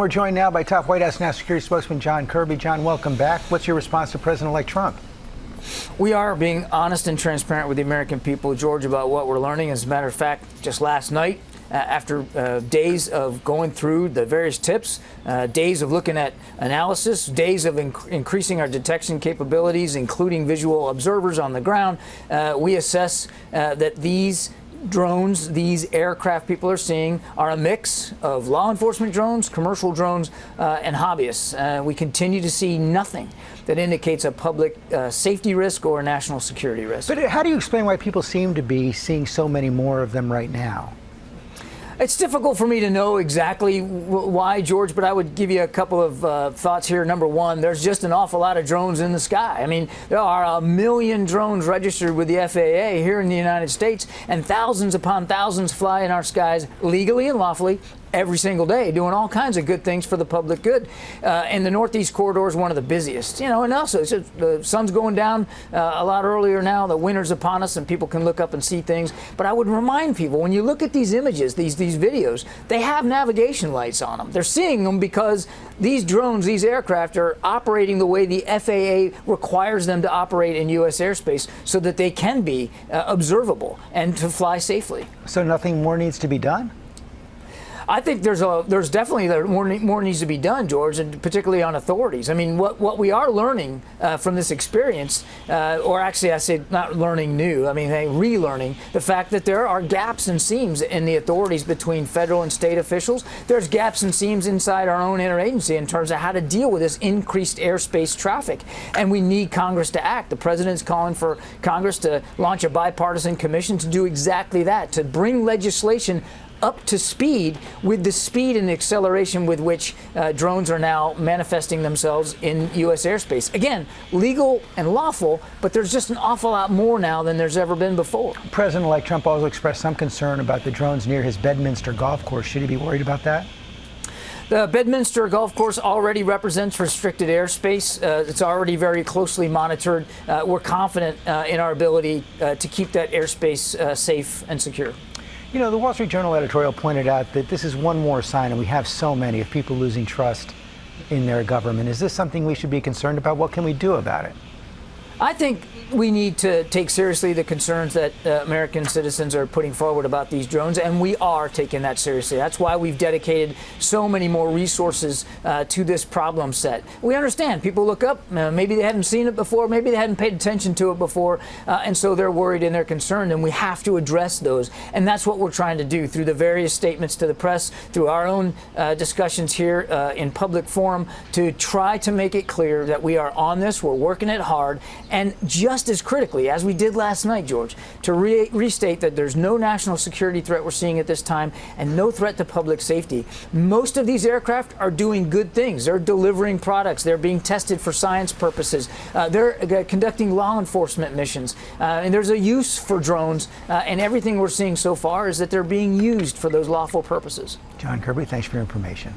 We're joined now by top White House national security spokesman John Kirby. John, welcome back. What's your response to President-elect Trump? We are being honest and transparent with the American people, George, about what we're learning. As a matter of fact, just last night, after days of going through the various tips, days of looking at analysis, days of increasing our detection capabilities, including visual observers on the ground, we assess that these drones, these aircraft people are seeing, are a mix of law enforcement drones, commercial drones, and hobbyists. We continue to see nothing that indicates a public safety risk or a national security risk. But how do you explain why people seem to be seeing so many more of them right now? It's difficult for me to know exactly why, George, but I would give you a couple of thoughts here. Number one, there's just an awful lot of drones in the sky. I mean, there are 1 million drones registered with the FAA here in the United States, and thousands upon thousands fly in our skies legally and lawfully every single day, doing all kinds of good things for the public good. And the Northeast Corridor is one of the busiest, and also the sun's going down a lot earlier now. The winter's upon us and people can look up and see things. But I would remind people, when you look at these images, these videos, they have navigation lights on them. They're seeing them because these drones, these aircraft are operating the way the FAA requires them to operate in U.S. airspace so that they can be observable and to fly safely. So nothing more needs to be done? I think there's definitely more needs to be done, George, and particularly on authorities. I mean, what we are learning from this experience, or actually I say not learning new, I mean relearning the fact that there are gaps and seams in the authorities between federal and state officials. There's gaps and seams inside our own interagency in terms of how to deal with this increased airspace traffic, and we need Congress to act. The president's calling for Congress to launch a bipartisan commission to do exactly that, to bring legislation up to speed with the speed and acceleration with which drones are now manifesting themselves in U.S. airspace. Again, legal and lawful, but there's just an awful lot more now than there's ever been before. President-elect Trump also expressed some concern about the drones near his Bedminster golf course. Should he be worried about that? The Bedminster golf course already represents restricted airspace. It's already very closely monitored. We're confident in our ability to keep that airspace safe and secure. You know, the Wall Street Journal editorial pointed out that this is one more sign, and we have so many, of people losing trust in their government. Is this something we should be concerned about? What can we do about it? I think we need to take seriously the concerns that American citizens are putting forward about these drones, and we are taking that seriously. That's why we've dedicated so many more resources to this problem set. We understand people look up, maybe they hadn't seen it before, maybe they hadn't paid attention to it before, and so they're worried and they're concerned, and we have to address those. And that's what we're trying to do through the various statements to the press, through our own discussions here in public forum, to try to make it clear that we are on this, we're working it hard, and just as critically, as we did last night, George, to restate that there's no national security threat we're seeing at this time and no threat to public safety. Most of these aircraft are doing good things. They're delivering products. They're being tested for science purposes. They're conducting law enforcement missions. And there's a use for drones. And everything we're seeing so far is that they're being used for those lawful purposes. John Kirby, thanks for your information.